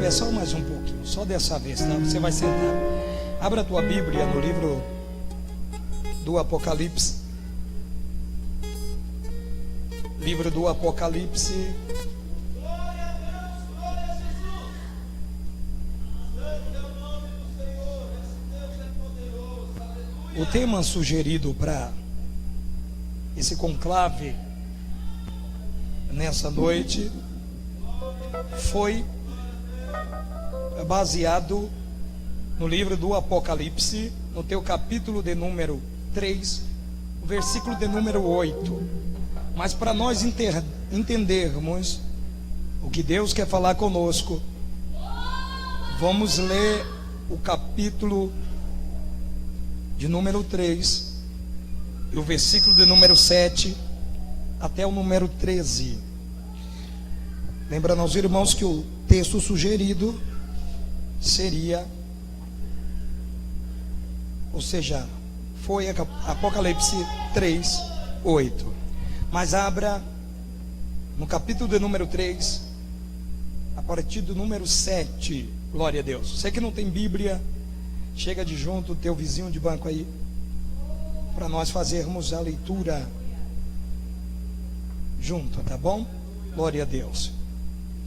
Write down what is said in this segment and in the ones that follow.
é só mais um pouquinho, só dessa vez, tá? Você vai sentar. Abra a tua Bíblia no livro do Apocalipse. Livro do Apocalipse. O tema sugerido para esse conclave nessa noite foi baseado no livro do Apocalipse, no teu capítulo de número 3, o versículo de número 8. Mas para nós entendermos o que Deus quer falar conosco, vamos ler o capítulo de número 3, e o versículo de número 7 até o número 13. Lembrando aos irmãos que o texto sugerido seria, ou seja, foi Apocalipse 3, 8. Mas abra no capítulo de número 3, a partir do número 7. Glória a Deus. Você que não tem Bíblia, chega de junto o teu vizinho de banco aí, para nós fazermos a leitura junto, tá bom? Glória a Deus.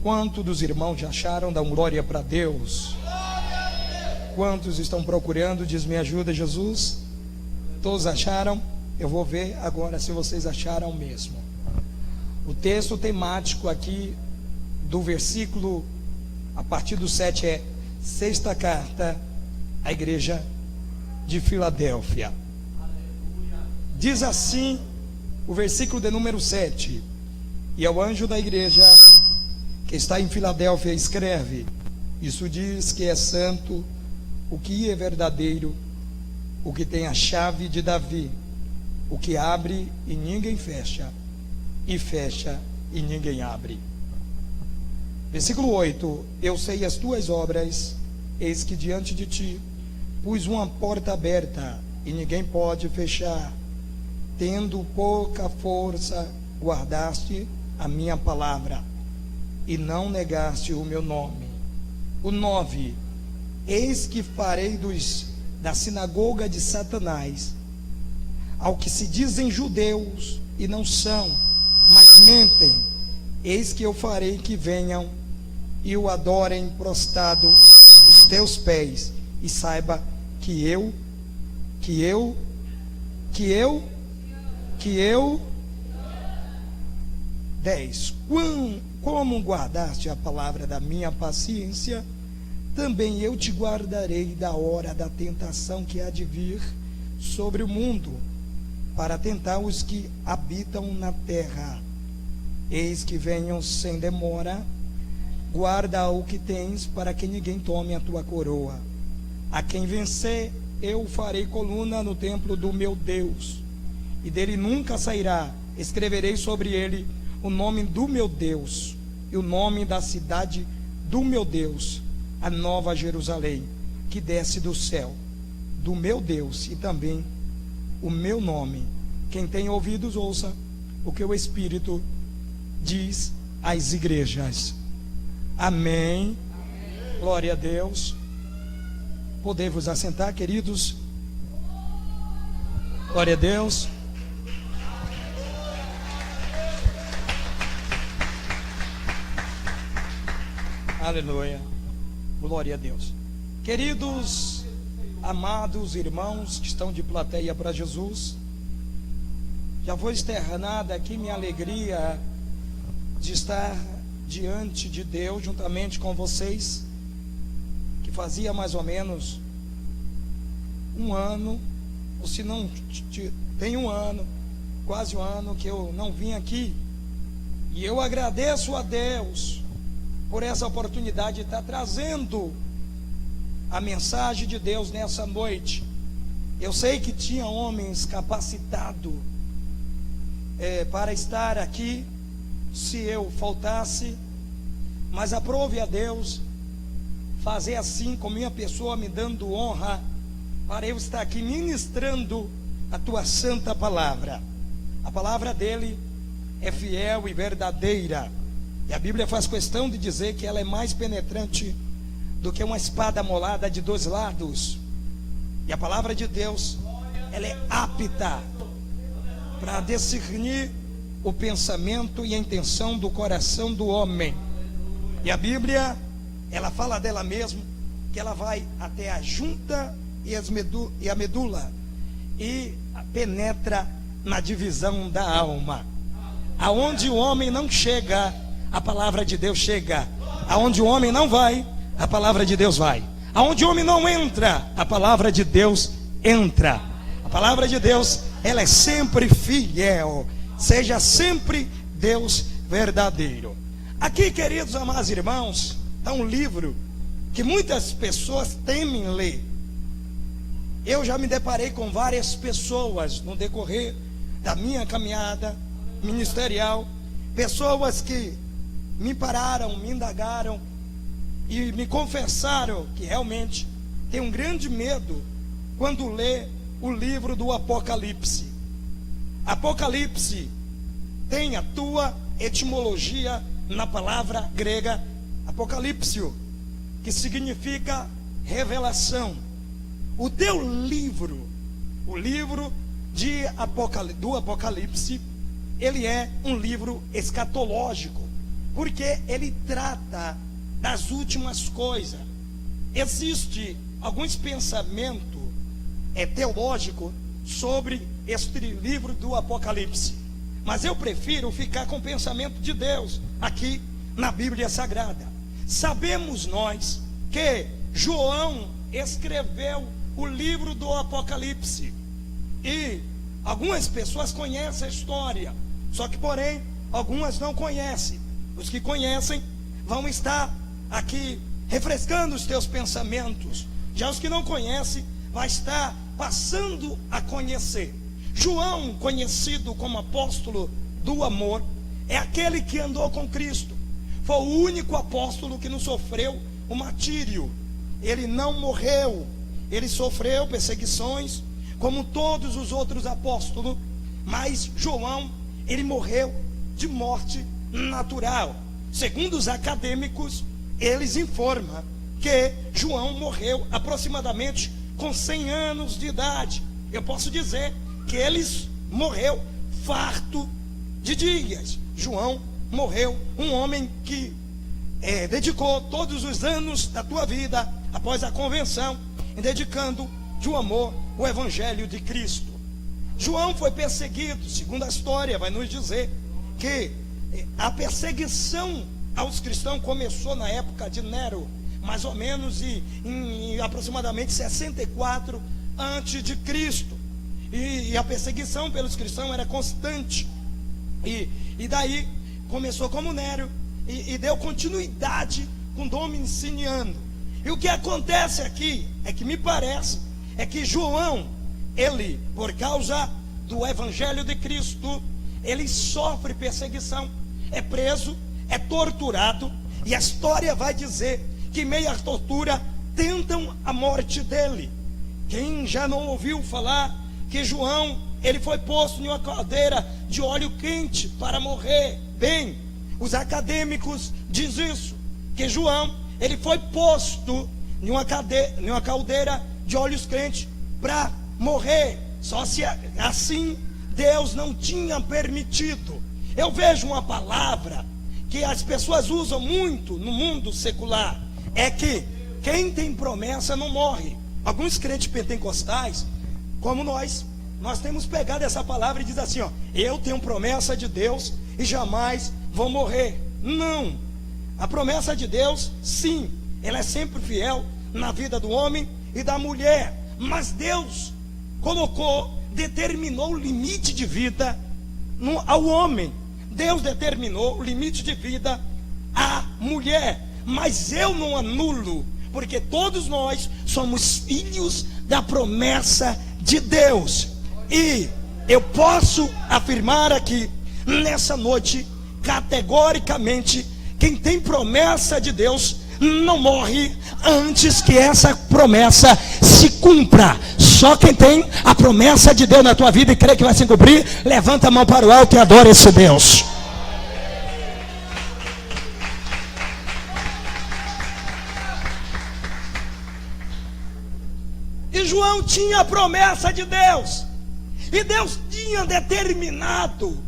Quantos dos irmãos já acharam? Dão glória para Deus. Quantos estão procurando? Diz: me ajuda, Jesus. Todos acharam? Eu vou ver agora se vocês acharam mesmo. O texto temático aqui do versículo a partir do 7 é: sexta carta à igreja de Filadélfia. Diz assim o versículo de número 7: e ao anjo da igreja que está em Filadélfia escreve: isso diz que é santo, o que é verdadeiro, o que tem a chave de Davi, o que abre e ninguém fecha, e fecha e ninguém abre. Versículo 8: eu sei as tuas obras, eis que diante de ti pus uma porta aberta, e ninguém pode fechar. Tendo pouca força, guardaste a minha palavra, e não negaste o meu nome. O 9: eis que farei da sinagoga de Satanás, ao que se dizem judeus e não são, mas mentem, eis que eu farei que venham e o adorem prostrado os teus pés, e saiba que eu 10. Como guardaste a palavra da minha paciência, também eu te guardarei da hora da tentação que há de vir sobre o mundo, para tentar os que habitam na terra. Eis que venham sem demora. Guarda o que tens, para que ninguém tome a tua coroa. A quem vencer, eu farei coluna no templo do meu Deus, e dele nunca sairá. Escreverei sobre ele o nome do meu Deus, e o nome da cidade do meu Deus, a nova Jerusalém, que desce do céu, do meu Deus, e também o meu nome. Quem tem ouvidos, ouça o que o Espírito diz às igrejas. Amém. Glória a Deus. Podemos assentar, queridos. Glória a Deus. Aleluia. Glória a Deus. Queridos, amados irmãos que estão de plateia para Jesus, já foi externada aqui minha alegria de estar diante de Deus juntamente com vocês, que fazia mais ou menos um ano, ou se não tem um ano, quase um ano que eu não vim aqui, e eu agradeço a Deus por essa oportunidade de estar trazendo a mensagem de Deus nessa noite. Eu sei que tinha homens capacitados para estar aqui, se eu faltasse, mas aprove a Deus fazer assim com minha pessoa, me dando honra para eu estar aqui ministrando a tua santa palavra. A palavra dele é fiel e verdadeira, e a Bíblia faz questão de dizer que ela é mais penetrante do que uma espada amolada de dois lados. E a palavra de Deus, ela é apta para discernir o pensamento e a intenção do coração do homem. E a Bíblia, ela fala dela mesma, que ela vai até a junta e a medula, e penetra na divisão da alma. Aonde o homem não chega, a palavra de Deus chega. Aonde o homem não vai, a palavra de Deus vai. Aonde o homem não entra, a palavra de Deus entra. A palavra de Deus, ela é sempre fiel. Seja sempre Deus verdadeiro. Aqui, queridos amados irmãos, está um livro que muitas pessoas temem ler. Eu já me deparei com várias pessoas no decorrer da minha caminhada ministerial, pessoas que me pararam, me indagaram e me confessaram que realmente tem um grande medo quando lê o livro do Apocalipse. Apocalipse tem a tua etimologia na palavra grega apocalipsio, que significa revelação. O teu livro, o livro do Apocalipse, ele é um livro escatológico, porque ele trata das últimas coisas. Existe alguns pensamentos teológicos sobre este livro do Apocalipse, mas eu prefiro ficar com o pensamento de Deus aqui na Bíblia Sagrada. Sabemos nós que João escreveu o livro do Apocalipse, e algumas pessoas conhecem a história, só que porém algumas não conhecem. Os que conhecem vão estar aqui refrescando os teus pensamentos, já os que não conhecem vai estar passando a conhecer. João, conhecido como apóstolo do amor, é aquele que andou com Cristo. Foi o único apóstolo que não sofreu o martírio. Ele não morreu. Ele sofreu perseguições como todos os outros apóstolos, mas João, ele morreu de morte natural. Segundo os acadêmicos, eles informam que João morreu aproximadamente com 100 anos de idade. Eu posso dizer que ele morreu farto de dias. João morreu um homem que dedicou todos os anos da tua vida após a convenção, dedicando de um amor o evangelho de Cristo. João foi perseguido, segundo a história vai nos dizer que a perseguição aos cristãos começou na época de Nero, mais ou menos em aproximadamente 64 antes de Cristo. E a perseguição pelos cristãos era constante. E daí começou como Nero e deu continuidade com Domiciano. E o que acontece aqui é que me parece que João, ele, por causa do evangelho de Cristo, ele sofre perseguição, é preso, é torturado, e a história vai dizer que meio à tortura tentam a morte dele. Quem já não ouviu falar que João, ele foi posto em uma caldeira de óleo quente para morrer? Bem, os acadêmicos dizem isso, que João, ele foi posto em uma caldeira de óleos quentes para morrer. Só se assim Deus não tinha permitido. Eu vejo uma palavra que as pessoas usam muito no mundo secular, é que quem tem promessa não morre. Alguns crentes pentecostais, como nós temos pegado essa palavra e diz assim, eu tenho promessa de Deus e jamais vou morrer. Não, a promessa de Deus, sim, ela é sempre fiel na vida do homem e da mulher, mas Deus determinou o limite de vida ao homem. Deus determinou o limite de vida à mulher, mas eu não anulo, porque todos nós somos filhos da promessa de Deus. E eu posso afirmar aqui nessa noite, categoricamente, quem tem promessa de Deus não morre antes que essa promessa se cumpra. Só quem tem a promessa de Deus na tua vida e crê que vai se cumprir, levanta a mão para o alto e adora esse Deus. João tinha a promessa de Deus, e Deus tinha determinado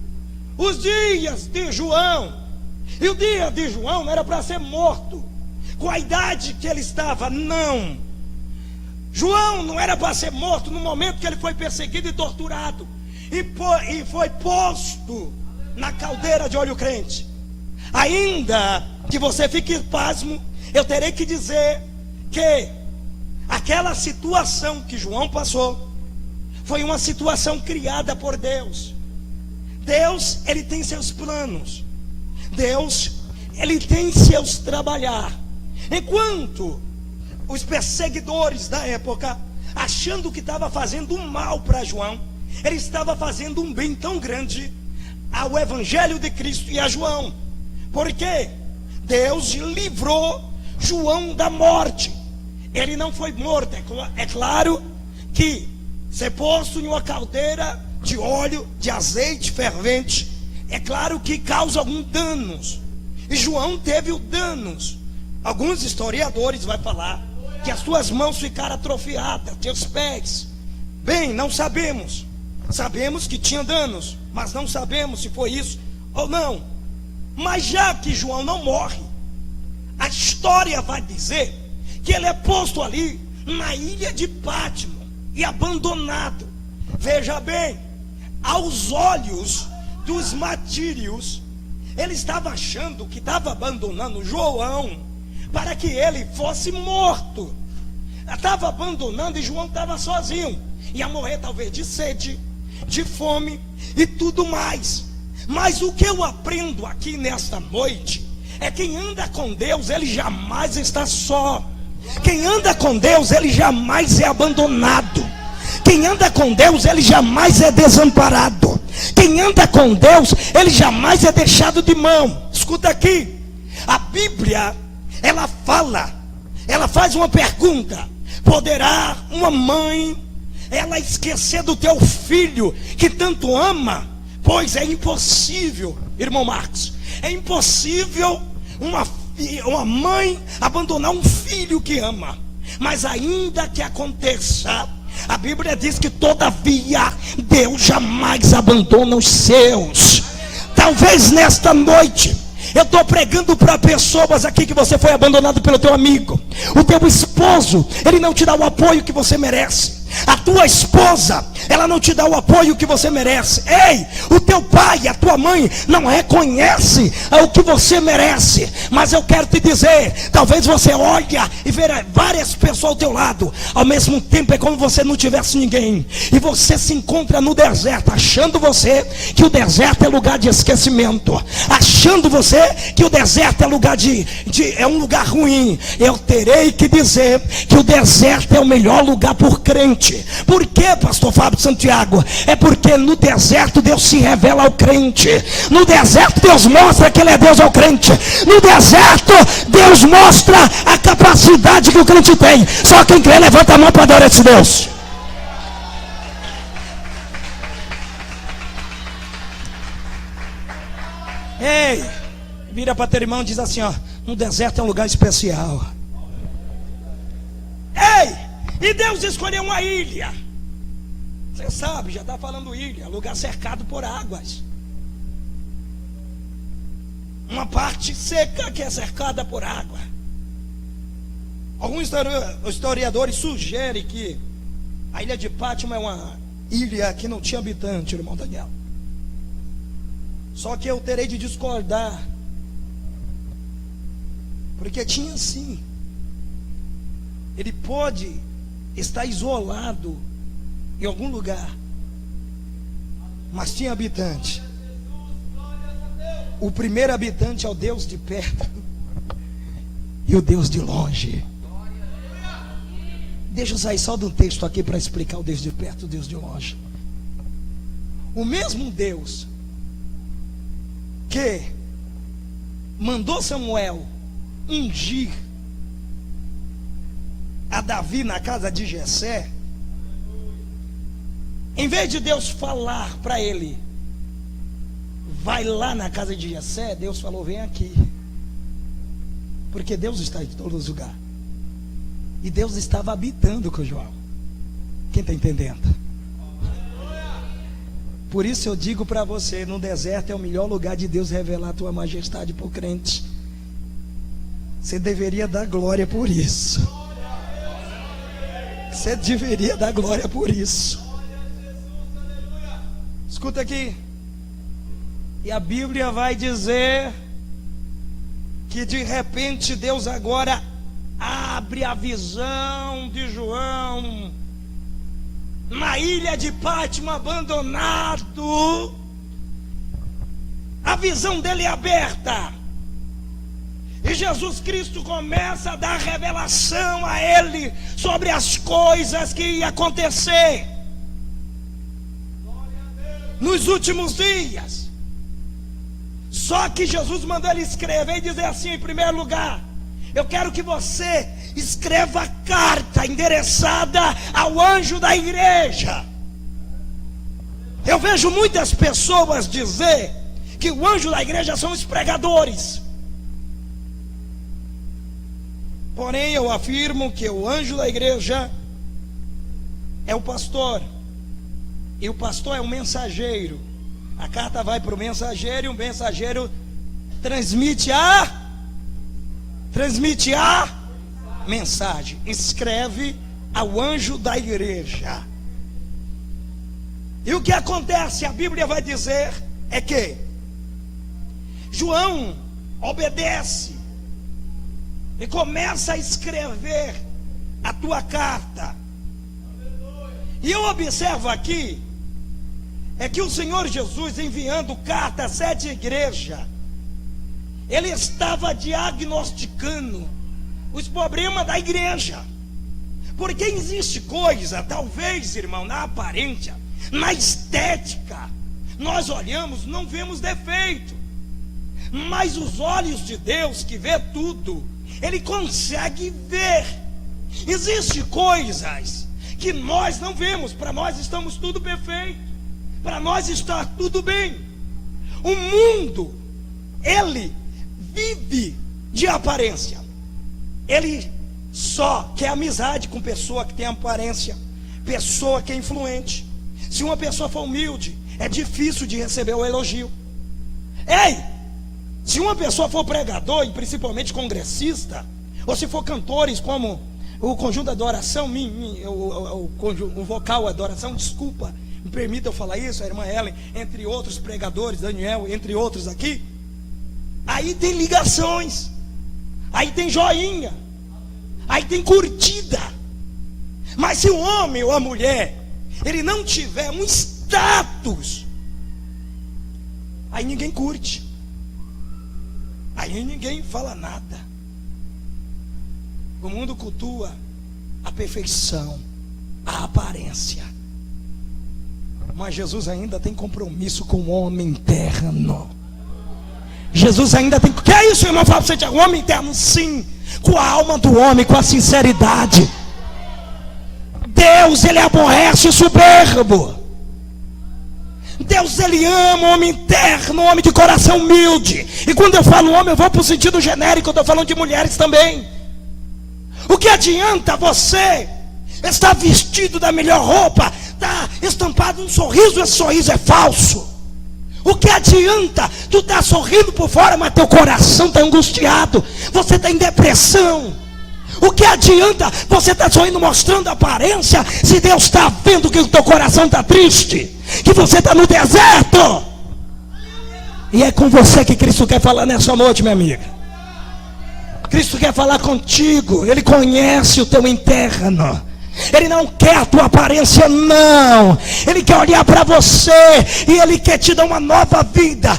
os dias de João. E o dia de João não era para ser morto com a idade que ele estava, não. João não era para ser morto no momento que ele foi perseguido e torturado e foi posto na caldeira de óleo crente. Ainda que você fique pasmo, eu terei que dizer que aquela situação que João passou foi uma situação criada por Deus. Deus, ele tem seus planos. Deus, ele tem seus trabalhar. Enquanto os perseguidores da época, achando que estava fazendo um mal para João, ele estava fazendo um bem tão grande ao Evangelho de Cristo e a João. Porque Deus livrou João da morte. Ele não foi morto. É claro que ser posto em uma caldeira de óleo, de azeite fervente, é claro que causa alguns danos. E João teve os danos. Alguns historiadores vão falar que as suas mãos ficaram atrofiadas, teus pés. Bem, não sabemos. Sabemos que tinha danos, mas não sabemos se foi isso ou não. Mas já que João não morre, a história vai dizer que ele é posto ali na ilha de Pátimo e abandonado. Veja bem, aos olhos dos martírios, ele estava achando que estava abandonando João para que ele fosse morto. Estava abandonando e João estava sozinho. Ia morrer talvez de sede, de fome e tudo mais. Mas o que eu aprendo aqui nesta noite é que quem anda com Deus, ele jamais está só. Quem anda com Deus, ele jamais é abandonado. Quem anda com Deus, ele jamais é desamparado. Quem anda com Deus, ele jamais é deixado de mão. Escuta aqui, a Bíblia, ela faz uma pergunta: poderá uma mãe, ela esquecer do teu filho que tanto ama? Pois é impossível, irmão Marcos, é impossível uma mãe abandonar um filho que ama. Mas ainda que aconteça, a Bíblia diz que todavia Deus jamais abandona os seus. Talvez nesta noite eu estou pregando para pessoas aqui que você foi abandonado pelo teu amigo. O teu esposo, ele não te dá o apoio que você merece. A tua esposa, ela não te dá o apoio que você merece. Ei, o teu pai, a tua mãe não reconhece o que você merece. Mas eu quero te dizer, talvez você olha e veja várias pessoas ao teu lado. Ao mesmo tempo é como se você não tivesse ninguém. E você se encontra no deserto, achando você que o deserto é lugar de esquecimento, achando você que o deserto é lugar é um lugar ruim. Eu terei que dizer que o deserto é o melhor lugar por crente. Por quê, pastor Fábio Santiago? É porque no deserto Deus se revela ao crente. No deserto Deus mostra que ele é Deus ao crente. No deserto Deus mostra a capacidade que o crente tem. Só quem crê levanta a mão para adorar esse Deus. Ei, vira para teu irmão e diz assim, ó: no deserto é um lugar especial. Ei, e Deus escolheu uma ilha. Você sabe, já está falando ilha, lugar cercado por águas. Uma parte seca que é cercada por água. Alguns historiadores sugerem que a ilha de Pátimo é uma ilha que não tinha habitante, irmão Daniel. Só que eu terei de discordar, porque tinha sim. Ele pode estar isolado em algum lugar, mas tinha habitante. O primeiro habitante é o Deus de perto e o Deus de longe. Deixa eu sair só de um texto aqui para explicar o Deus de perto e o Deus de longe. O mesmo Deus que mandou Samuel ungir a Davi na casa de Jessé, em vez de Deus falar para ele, vai lá na casa de Jessé, Deus falou: vem aqui. Porque Deus está em todos os lugares. E Deus estava habitando com João. Quem está entendendo? Por isso eu digo para você, no deserto é o melhor lugar de Deus revelar a tua majestade para o crente. Você deveria dar glória por isso. Você deveria dar glória por isso. Escuta aqui. E a Bíblia vai dizer que de repente Deus agora abre a visão de João na ilha de Pátimo, abandonado. A visão dele é aberta. E Jesus Cristo começa a dar revelação a ele sobre as coisas que iam acontecer nos últimos dias. Só que Jesus mandou ele escrever e dizer assim: em primeiro lugar, eu quero que você escreva a carta endereçada ao anjo da igreja. Eu vejo muitas pessoas dizer que o anjo da igreja são os pregadores. Porém, eu afirmo que o anjo da igreja é o pastor. E o pastor é o mensageiro. A carta vai para o mensageiro e o mensageiro transmite a mensagem. Escreve ao anjo da igreja. E o que acontece? A Bíblia vai dizer é que João obedece e começa a escrever a tua carta. E eu observo aqui é que o Senhor Jesus, enviando carta a 7 igrejas, ele estava diagnosticando os problemas da igreja. Porque existe coisa, talvez, irmão, na aparência, na estética, nós olhamos, não vemos defeito, mas os olhos de Deus, que vê tudo, ele consegue ver. Existem coisas que nós não vemos. Para nós estamos tudo perfeito, para nós está tudo bem. O mundo, ele vive de aparência. Ele só quer amizade com pessoa que tem aparência, pessoa que é influente. Se uma pessoa for humilde, é difícil de receber o elogio. Ei, se uma pessoa for pregador, e principalmente congressista, ou se for cantores como o conjunto da adoração, o vocal adoração, desculpa, me permita eu falar isso, a irmã Ellen, entre outros pregadores, Daniel, entre outros aqui, aí tem ligações, aí tem joinha, aí tem curtida. Mas se o homem ou a mulher, ele não tiver um status, aí ninguém curte, aí ninguém fala nada. O mundo cultua a perfeição, a aparência, mas Jesus ainda tem compromisso com o homem interno. Jesus ainda tem. Que é isso, irmão? Fala para você, o homem interno, sim, com a alma do homem, com a sinceridade. Deus, ele aborrece o soberbo. Deus, ele ama o homem interno, o homem de coração humilde. E quando eu falo homem, eu vou para o sentido genérico, eu estou falando de mulheres também. O que adianta você estar vestido da melhor roupa, está estampado um sorriso, esse sorriso é falso? O que adianta tu estar sorrindo por fora, mas teu coração está angustiado, você está em depressão? O que adianta você estar sorrindo, mostrando aparência, se Deus está vendo que o teu coração está triste, que você está no deserto? E é com você que Cristo quer falar nessa noite, minha amiga. Cristo quer falar contigo. Ele conhece o teu interno. Ele não quer a tua aparência, não. Ele quer olhar para você e ele quer te dar uma nova vida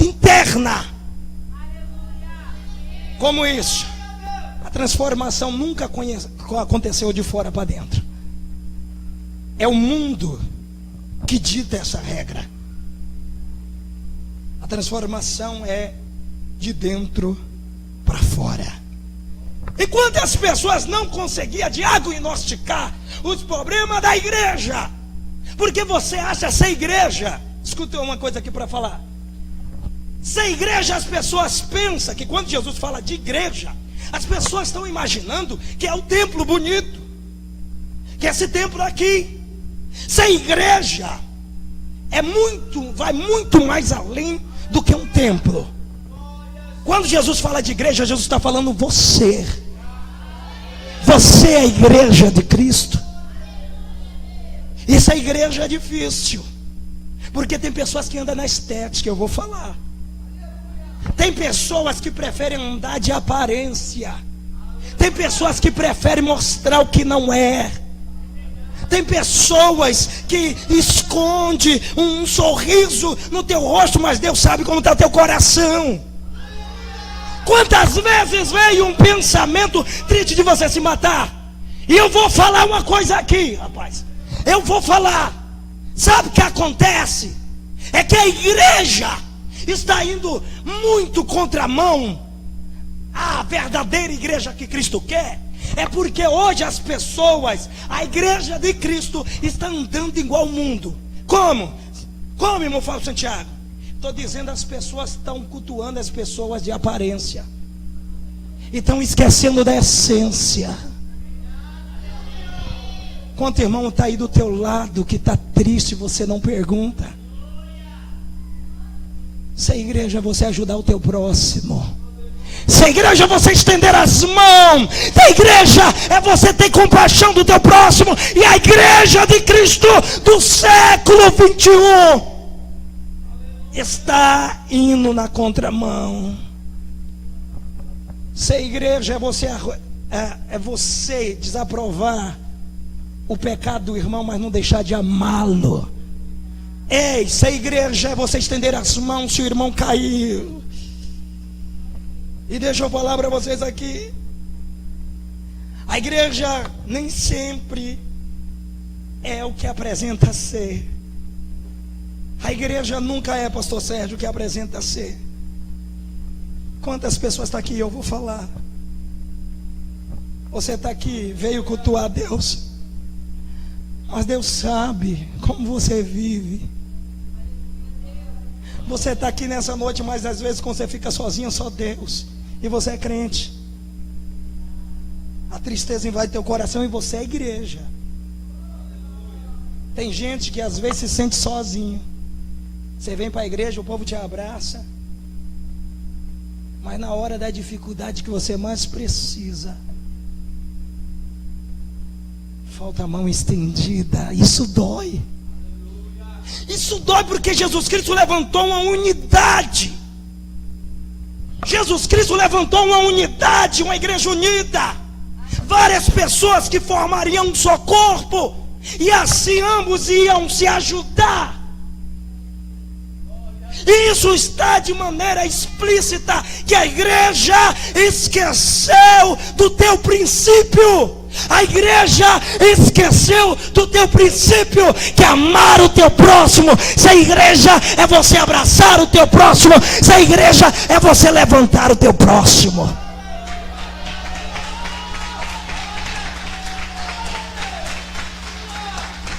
interna. Como isso? A transformação nunca aconteceu de fora para dentro. É o mundo que dita essa regra. A transformação é de dentro para fora. E quantas pessoas não conseguiam diagnosticar os problemas da igreja? Porque você acha ser igreja, escuta uma coisa aqui para falar. Ser igreja, as pessoas pensam que quando Jesus fala de igreja, as pessoas estão imaginando que é o templo bonito, que esse templo aqui, ser igreja, vai muito mais além do que um templo. Quando Jesus fala de igreja, Jesus está falando você. Você é a igreja de Cristo. Essa igreja é difícil, porque tem pessoas que andam na estética, eu vou falar. Tem pessoas que preferem andar de aparência. Tem pessoas que preferem mostrar o que não é. Tem pessoas que escondem um sorriso no teu rosto, mas Deus sabe como está teu coração. Quantas vezes veio um pensamento triste de você se matar? E eu vou falar uma coisa aqui, rapaz. Eu vou falar. Sabe o que acontece? É que a igreja está indo muito contramão à verdadeira igreja que Cristo quer. É porque hoje as pessoas, a igreja de Cristo, está andando igual ao mundo. Como? Como, irmão Fábio Santiago? Estou dizendo, as pessoas estão cultuando as pessoas de aparência e estão esquecendo da essência. Quanto irmão está aí do teu lado que está triste, você não pergunta? Se a igreja é você ajudar o teu próximo. Se a igreja é você estender as mãos. Se a igreja é você ter compaixão do teu próximo. E a igreja de Cristo do século 21 está indo na contramão. Se a igreja é você desaprovar o pecado do irmão, mas não deixar de amá-lo. Ei, se a igreja é você estender as mãos se o irmão cair. E deixa eu falar para vocês aqui, a igreja nem sempre é o que apresenta ser. A igreja nunca é, pastor Sérgio, o que apresenta ser. Quantas pessoas estão aqui? Eu vou falar. Você está aqui, veio cultuar Deus, mas Deus sabe como você vive. Você está aqui nessa noite, mas às vezes quando você fica sozinho, só Deus. E você é crente. A tristeza invade teu coração e você é igreja. Tem gente que às vezes se sente sozinho. Você vem para a igreja, o povo te abraça, mas na hora da dificuldade que você mais precisa, falta a mão estendida. Isso dói. Isso dói porque Jesus Cristo levantou uma unidade. Jesus Cristo levantou uma unidade, uma igreja unida. Várias pessoas que formariam um só corpo. E assim ambos iam se ajudar. E isso está de maneira explícita, que a igreja esqueceu do teu princípio. A igreja esqueceu do teu princípio, que é amar o teu próximo. Se a igreja é você abraçar o teu próximo, se a igreja é você levantar o teu próximo.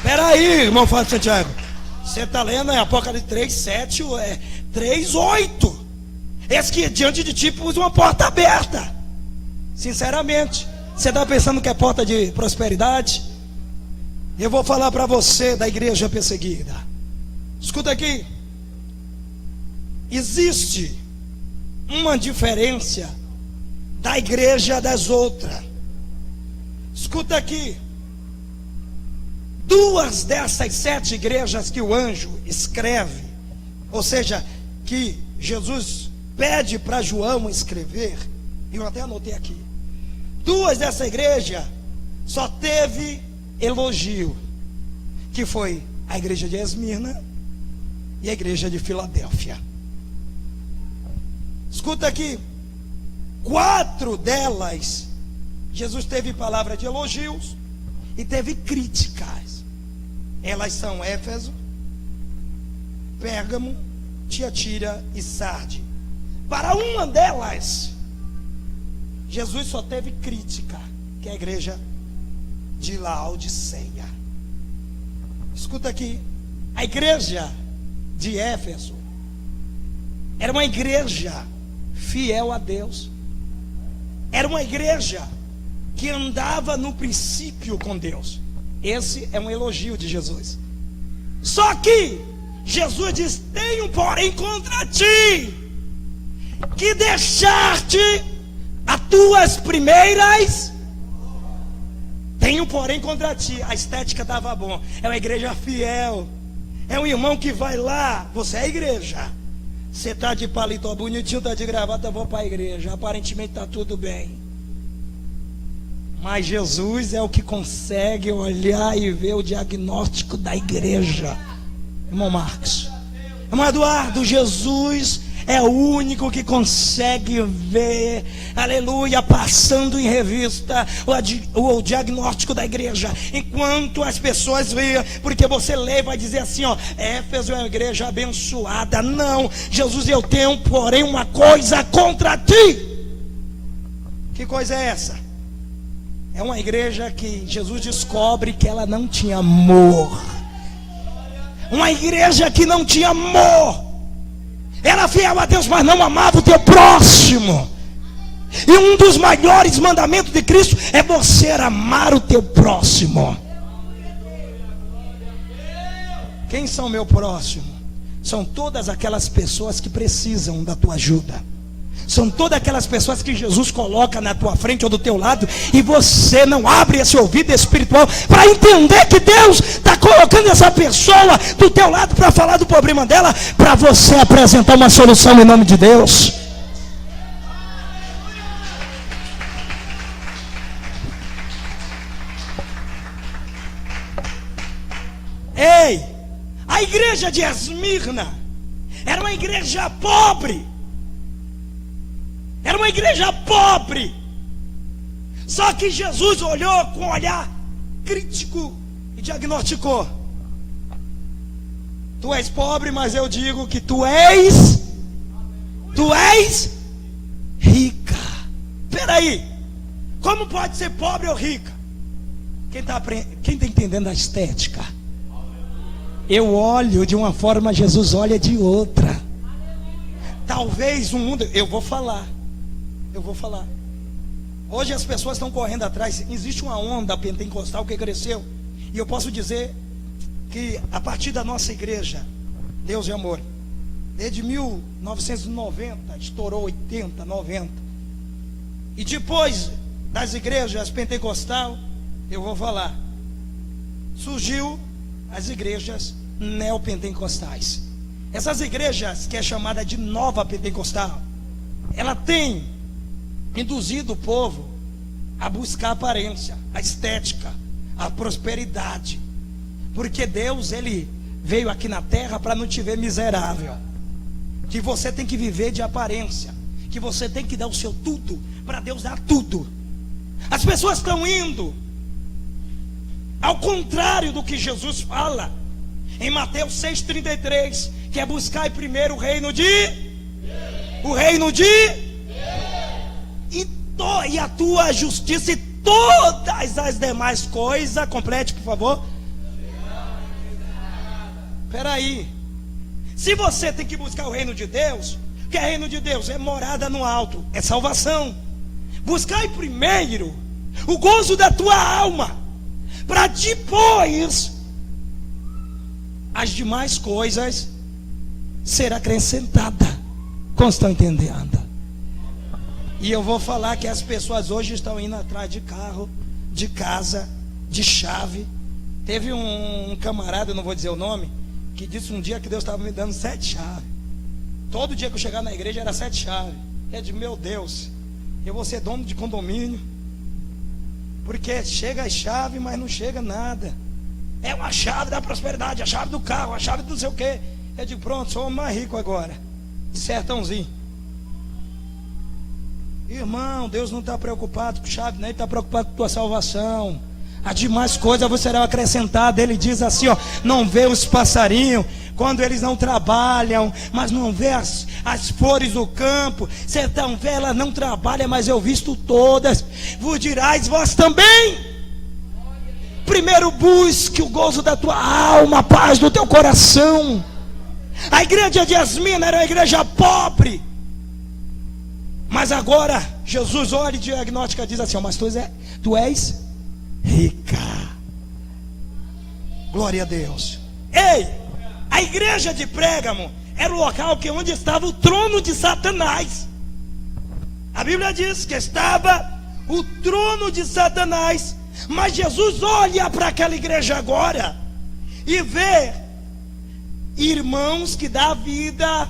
Peraí, irmão Fábio Santiago, você está lendo Apocalipse 3:7, 3:8. Esse que diante de ti pus uma porta aberta. Sinceramente, você está pensando que é porta de prosperidade? Eu vou falar para você da igreja perseguida. Escuta aqui. Existe uma diferença da igreja das outras. Escuta aqui. 2 dessas 7 igrejas que o anjo escreve, ou seja, que Jesus pede para João escrever, eu até anotei aqui. 2 dessa igreja só teve elogio, que foi a igreja de Esmirna e a igreja de Filadélfia. Escuta aqui, 4 delas Jesus teve palavra de elogios e teve críticas. Elas são Éfeso, Pérgamo, Tiatira e Sarde. Para uma delas, Jesus só teve crítica, que é a igreja de Laodiceia. Escuta aqui, a igreja de Éfeso era uma igreja fiel a Deus. Era uma igreja que andava no princípio com Deus. Esse é um elogio de Jesus. Só que Jesus diz: tenho porém contra ti, que deixaste as tuas primeiras. Tenho porém contra ti. A estética estava bom. É uma igreja fiel. É um irmão que vai lá. Você é a igreja. Você está de paletó bonitinho, está de gravata, eu vou para a igreja. Aparentemente está tudo bem. Mas Jesus é o que consegue olhar e ver o diagnóstico da igreja. Irmão Marcos, irmão Eduardo, Jesus é o único que consegue ver, aleluia, passando em revista o diagnóstico da igreja. Enquanto as pessoas veem, porque você lê e vai dizer assim, ó, Éfeso é uma igreja abençoada. Não, Jesus, eu tenho porém uma coisa contra ti. Que coisa é essa? É uma igreja que Jesus descobre que ela não tinha amor. Uma igreja que não tinha amor. Era fiel a Deus, mas não amava o teu próximo. E um dos maiores mandamentos de Cristo é você amar o teu próximo. Quem são meu próximo? São todas aquelas pessoas que precisam da tua ajuda. São todas aquelas pessoas que Jesus coloca na tua frente ou do teu lado, e você não abre esse ouvido espiritual para entender que Deus está colocando essa pessoa do teu lado para falar do problema dela, para você apresentar uma solução em nome de Deus. Ei, a igreja de Esmirna era uma igreja pobre. Era uma igreja pobre. Só que Jesus olhou com um olhar crítico e diagnosticou: tu és pobre, mas eu digo que tu és rica. Peraí, como pode ser pobre ou rica? Quem está entendendo a estética? Eu olho de uma forma, Jesus olha de outra. Talvez o mundo, eu vou falar. Hoje as pessoas estão correndo atrás. Existe uma onda pentecostal que cresceu. E eu posso dizer que a partir da nossa igreja, Deus é amor, desde 1990, estourou 80, 90. E depois das igrejas pentecostal, eu vou falar, surgiu as igrejas neopentecostais. Essas igrejas que é chamada de nova pentecostal, ela tem induzido o povo a buscar a aparência, a estética, a prosperidade. Porque Deus, Ele veio aqui na terra para não te ver miserável. Que você tem que viver de aparência. Que você tem que dar o seu tudo para Deus dar tudo. As pessoas estão indo ao contrário do que Jesus fala em Mateus 6,33, que é buscar primeiro o reino de e a tua justiça, e todas as demais coisas. Complete, por favor. Peraí, se você tem que buscar o reino de Deus, o que é reino de Deus? É morada no alto, é salvação. Buscai primeiro o gozo da tua alma, para depois as demais coisas ser acrescentada. Como estão entendendo? E eu vou falar que as pessoas hoje estão indo atrás de carro, de casa, de chave. Teve um camarada, eu não vou dizer o nome, que disse um dia que Deus estava me dando 7 chaves. Todo dia que eu chegava na igreja era 7 chaves. Eu disse, meu Deus, eu vou ser dono de condomínio, porque chega a chave, mas não chega nada. É uma chave da prosperidade, a chave do carro, a chave do não sei o quê. Eu digo, pronto, sou o mais rico agora, de sertãozinho. Irmão, Deus não está preocupado com chave, nem está preocupado com tua salvação. As demais coisas você será acrescentada. Ele diz assim, ó, não vê os passarinhos quando eles não trabalham, mas não vê as flores do campo. Sertão vê, ela não trabalha, mas eu visto todas. Vos dirás vós também. Primeiro busque o gozo da tua alma, a paz do teu coração. A igreja de Esmirna era uma igreja pobre, mas agora Jesus olha e diagnostica, diz assim, mas tu és rica. Glória a Deus. Ei, a igreja de Pérgamo era o local onde estava o trono de Satanás. A Bíblia diz que estava o trono de Satanás. Mas Jesus olha para aquela igreja agora e vê irmãos que dão vida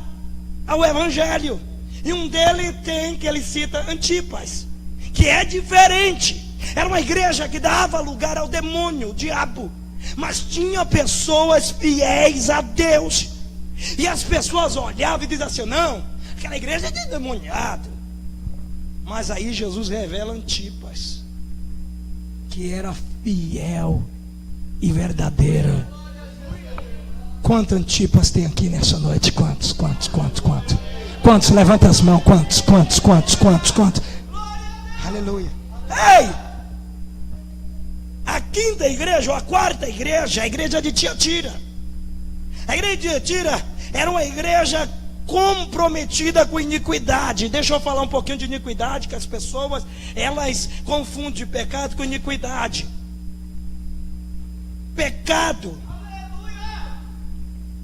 ao evangelho. E um deles tem, que ele cita, Antipas, que é diferente. Era uma igreja que dava lugar ao demônio, o diabo, mas tinha pessoas fiéis a Deus. E as pessoas olhavam e diziam assim: não, aquela igreja é de demoniado. Mas aí Jesus revela Antipas, que era fiel e verdadeira. Quantos Antipas tem aqui nessa noite? Quantos? Quantos? Levanta as mãos. Quantos? Aleluia. Ei! A quinta igreja, ou a quarta igreja, a igreja de Tiatira. A igreja de Tiatira era uma igreja comprometida com iniquidade. Deixa eu falar um pouquinho de iniquidade, que as pessoas, elas confundem pecado com iniquidade. Pecado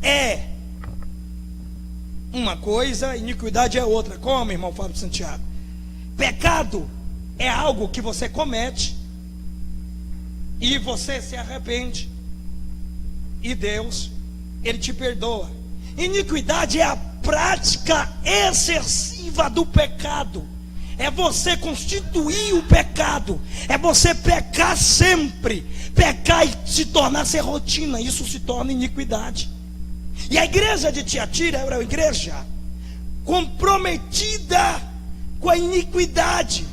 é uma coisa, iniquidade é outra. Como, irmão Fábio Santiago? Pecado é algo que você comete e você se arrepende, e Deus, Ele te perdoa. Iniquidade é a prática excessiva do pecado. É você constituir o pecado. É você pecar sempre. Pecar e se tornar ser rotina. Isso se torna iniquidade. E a igreja de Tiatira era uma igreja comprometida com a iniquidade.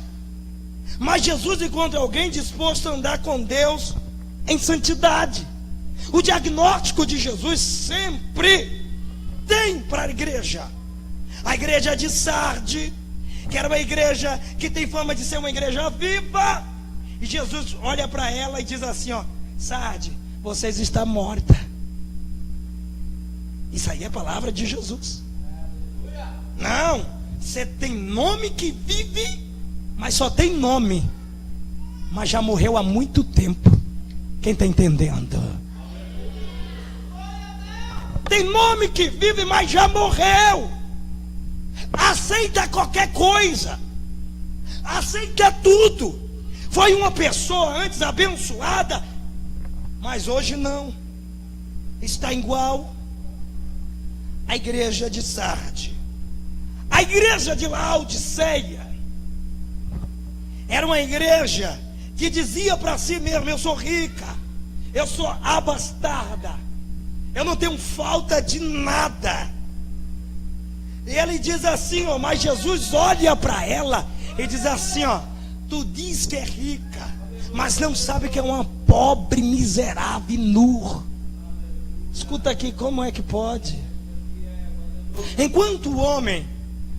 Mas Jesus encontra alguém disposto a andar com Deus em santidade. O diagnóstico de Jesus sempre tem para a igreja de Sardes, que era uma igreja que tem fama de ser uma igreja viva. E Jesus olha para ela e diz assim: ó, Sardes, vocês estão morta. Isso aí é a palavra de Jesus. Não, você tem nome que vive, mas só tem nome, mas já morreu há muito tempo. Quem está entendendo? Tem nome que vive, mas já morreu. Aceita qualquer coisa, aceita tudo. Foi uma pessoa antes abençoada, mas hoje não. Está igual a igreja de Sardes. A igreja de Laodiceia era uma igreja que dizia para si mesma: eu sou rica, eu sou abastada, eu não tenho falta de nada. E ele diz assim, ó, mas Jesus olha para ela e diz assim, ó: tu diz que é rica, mas não sabe que é uma pobre, miserável e nu. Escuta aqui, como é que pode? Enquanto o homem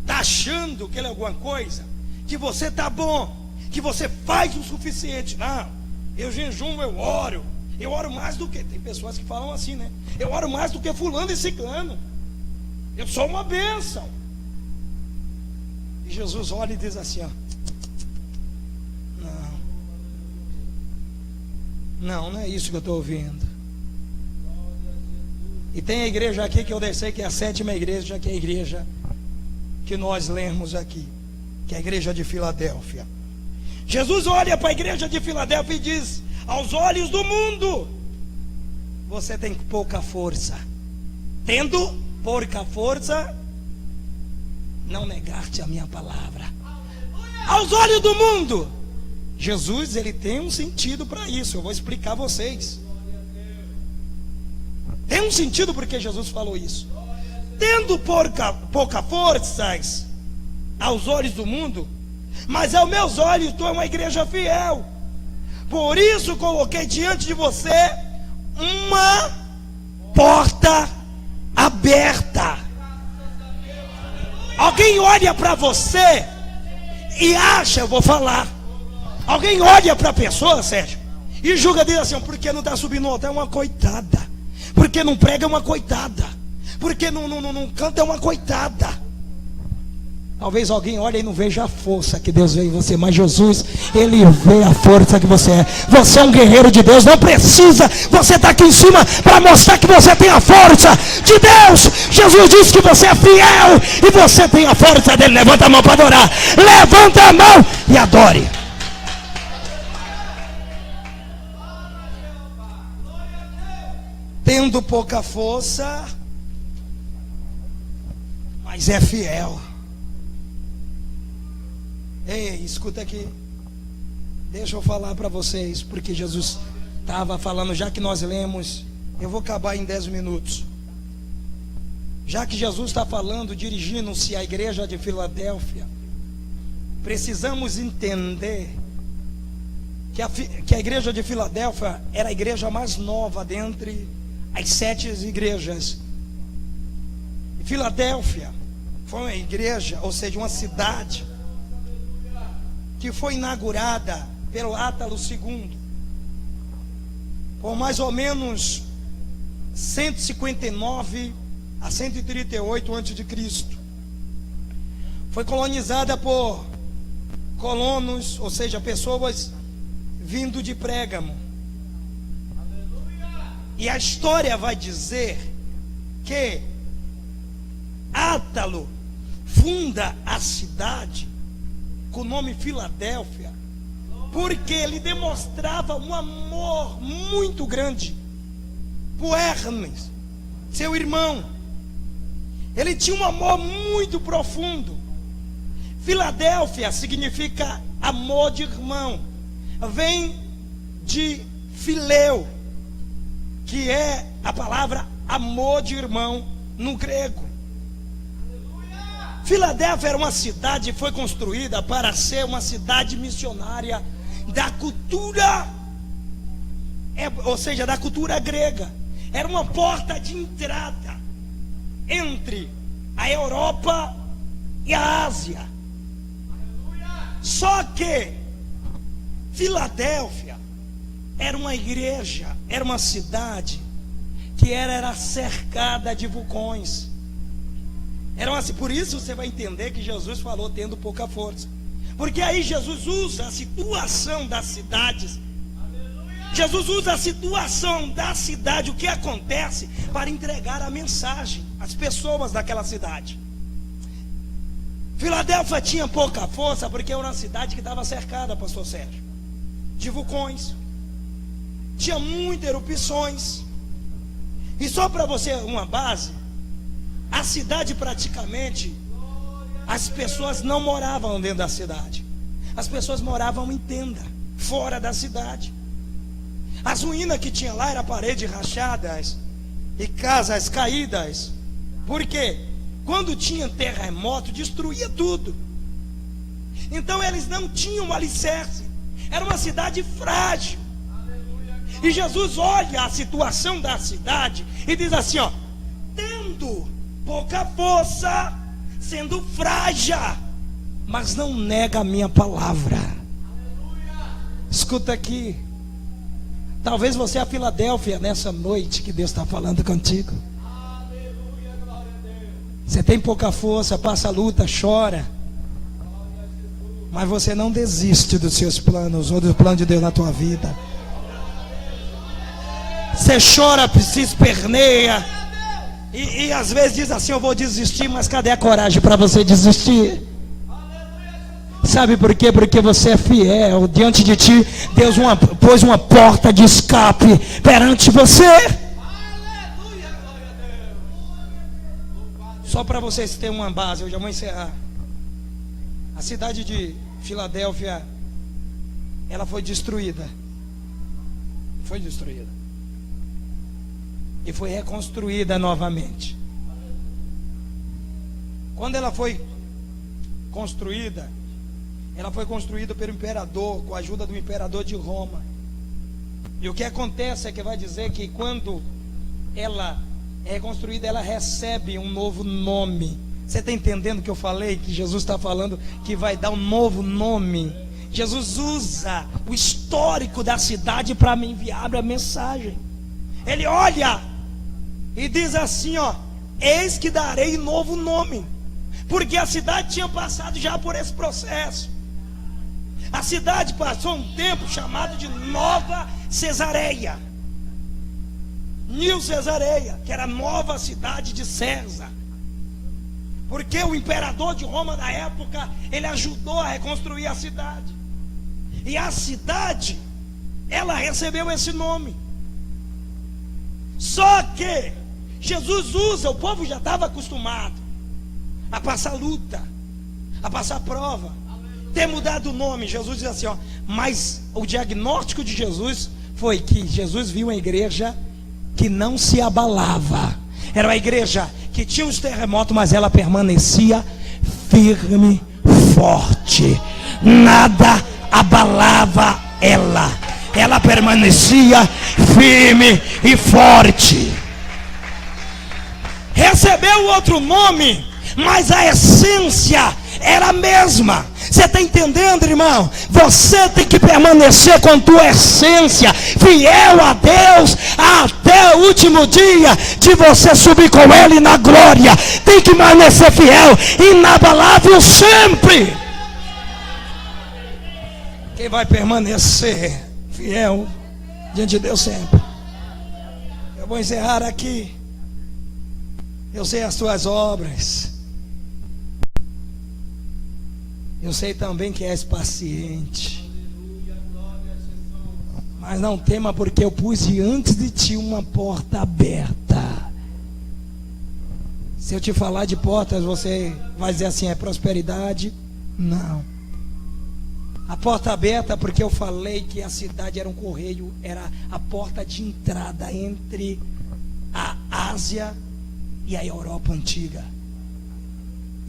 está achando que ele é alguma coisa, que você está bom, que você faz o suficiente. Não, eu jejuo, eu oro mais do que, tem pessoas que falam assim, né? Eu oro mais do que fulano e ciclano, eu sou uma bênção. E Jesus olha e diz assim, ó: não é isso que eu estou ouvindo. E tem a igreja aqui que eu desci, que é a sétima igreja, que é a igreja que nós lemos aqui, que é a igreja de Filadélfia. Jesus olha para a igreja de Filadélfia e diz: aos olhos do mundo, você tem pouca força. Tendo pouca força, não negar-te a minha palavra. Aos olhos do mundo, Jesus, ele tem um sentido para isso. Eu vou explicar a vocês. Tem um sentido porque Jesus falou isso. Tendo pouca força aos olhos do mundo, mas aos meus olhos tu é uma igreja fiel. Por isso coloquei diante de você uma porta aberta. Alguém olha para você e acha, eu vou falar, alguém olha para a pessoa, Sérgio, e julga dele assim: porque não está subindo no altar, é uma coitada. Porque não prega, é uma coitada. Porque não canta, é uma coitada. Talvez alguém olhe e não veja a força que Deus vê em você, mas Jesus, Ele vê a força que você é. Você é um guerreiro de Deus, não precisa você estar aqui em cima para mostrar que você tem a força de Deus. Jesus disse que você é fiel e você tem a força dele. Levanta a mão para adorar, levanta a mão e adore. Tendo pouca força, mas é fiel. Ei, escuta aqui. Deixa eu falar para vocês, porque Jesus estava falando, já que nós lemos, eu vou acabar em 10 minutos. Já que Jesus está falando, dirigindo-se à igreja de Filadélfia, precisamos entender que a igreja de Filadélfia era a igreja mais nova dentre as 7 igrejas. Filadélfia foi uma igreja, ou seja, uma cidade que foi inaugurada pelo Átalo II por mais ou menos 159 a 138 a.C. Foi colonizada por colonos, ou seja, pessoas vindo de Pérgamo. E a história vai dizer que Átalo funda a cidade com o nome Filadélfia, porque ele demonstrava um amor muito grande por Hermes, seu irmão. Ele tinha um amor muito profundo. Filadélfia significa amor de irmão, vem de fileu, que é a palavra amor de irmão no grego. Filadélfia era uma cidade que foi construída para ser uma cidade missionária da cultura, ou seja, da cultura grega. Era uma porta de entrada entre a Europa e a Ásia. Só que Filadélfia era uma igreja, era uma cidade que era cercada de vulcões. Por isso você vai entender que Jesus falou tendo pouca força, porque aí Jesus usa a situação das cidades. Jesus usa a situação da cidade, o que acontece, para entregar a mensagem às pessoas daquela cidade. Filadélfia tinha pouca força porque era uma cidade que estava cercada, pastor Sérgio, de vulcões, tinha muitas erupções. E só para você uma base, a cidade praticamente, as pessoas não moravam dentro da cidade, as pessoas moravam em tenda, fora da cidade. As ruínas que tinha lá eram paredes rachadas e casas caídas, porque quando tinha terremoto, destruía tudo. Então eles não tinham alicerce, era uma cidade frágil. E Jesus olha a situação da cidade e diz assim, ó: tendo pouca força, sendo frágil, mas não nega a minha palavra. Escuta aqui, talvez você é a Filadélfia nessa noite que Deus está falando contigo. Você tem pouca força, passa luta, chora, mas você não desiste dos seus planos ou do plano de Deus na tua vida. Você chora, se esperneia e às vezes diz assim: eu vou desistir, mas cadê a coragem para você desistir? Sabe por quê? Porque você é fiel. Diante de ti, Deus pôs uma porta de escape perante você. Só para vocês terem uma base, eu já vou encerrar. A cidade de Filadélfia, ela foi destruída. Foi destruída. E foi reconstruída novamente. Quando ela foi construída, ela foi construída pelo imperador, com a ajuda do imperador de Roma. E o que acontece é que vai dizer que quando ela é reconstruída, ela recebe um novo nome. Você está entendendo o que eu falei? Que Jesus está falando que vai dar um novo nome. Jesus usa o histórico da cidade para me enviar a mensagem. Ele olha e diz assim, ó: eis que darei novo nome. porque a cidade tinha passado já por esse processo. A cidade passou um tempo chamado de Nova Cesareia, New Cesareia, que era a nova cidade de César, porque o imperador de Roma da época, ele ajudou a reconstruir a cidade. E a cidade, ela recebeu esse nome. Só que Jesus usa, o povo já estava acostumado a passar luta, a passar prova, ter mudado o nome. Jesus diz assim, ó, mas o diagnóstico de Jesus foi que Jesus viu uma igreja que não se abalava. Era uma igreja que tinha os terremotos, mas ela permanecia firme, forte. Nada abalava ela. Ela permanecia firme e forte. Recebeu outro nome, mas a essência era a mesma. Você está entendendo, irmão? Você tem que permanecer com a tua essência, fiel a Deus, até o último dia de você subir com Ele na glória. Tem que permanecer fiel, inabalável sempre. Quem vai permanecer fiel diante de Deus sempre? Eu vou encerrar aqui. Eu sei as tuas obras. Eu sei também que és paciente. Mas não tema, porque eu pus diante de ti uma porta aberta. Se eu te falar de portas, você vai dizer assim, é prosperidade? Não. A porta aberta, porque eu falei que a cidade era um correio, era a porta de entrada entre a Ásia e a Europa antiga.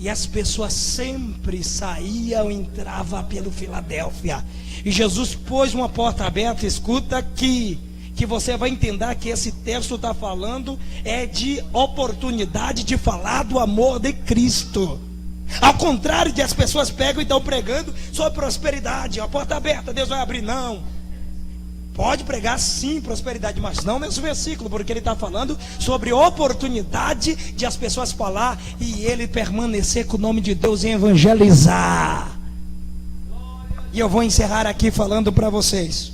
E as pessoas sempre saíam e entravam pelo Filadélfia. E Jesus pôs uma porta aberta. Escuta aqui, que você vai entender que esse texto está falando é de oportunidade de falar do amor de Cristo. Ao contrário de as pessoas pegam e estão pregando sobre prosperidade. A porta aberta, Deus vai abrir. Não. Pode pregar sim prosperidade, mas não nesse versículo, porque ele está falando sobre oportunidade de as pessoas falar e ele permanecer com o nome de Deus e evangelizar. E eu vou encerrar aqui falando para vocês.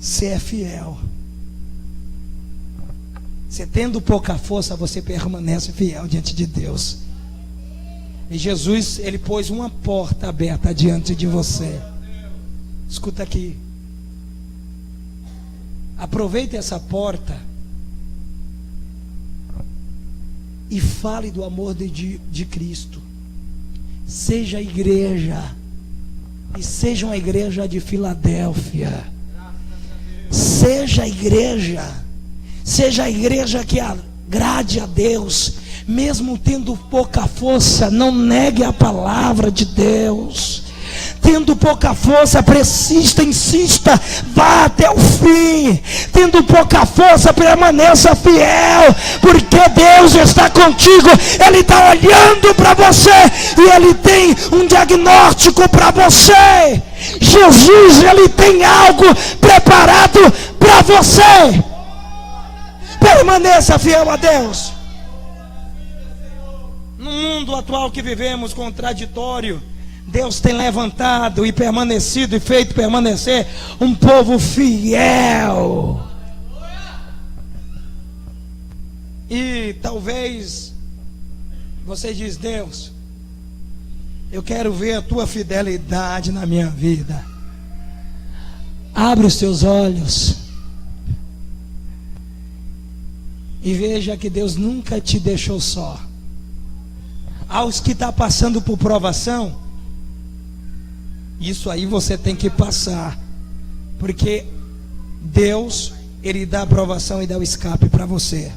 Você é fiel. Você tendo pouca força, você permanece fiel diante de Deus. E Jesus, ele pôs uma porta aberta diante de você. Escuta aqui. Aproveite essa porta e fale do amor de Cristo. Seja a igreja, e seja uma igreja de Filadélfia. Seja a igreja que agrade a Deus, mesmo tendo pouca força. Não negue a palavra de Deus. Tendo pouca força, persista, insista, vá até o fim. Tendo pouca força, permaneça fiel, porque Deus está contigo. Ele está olhando para você e Ele tem um diagnóstico para você. Jesus, Ele tem algo preparado para você. Permaneça fiel a Deus. No mundo atual que vivemos, contraditório, Deus tem levantado e permanecido e feito permanecer um povo fiel. E talvez você diz: Deus, eu quero ver a tua fidelidade na minha vida. Abre os teus olhos e veja que Deus nunca te deixou só. Aos que estão passando por provação, isso aí você tem que passar, porque Deus, Ele dá a aprovação e dá o escape para você.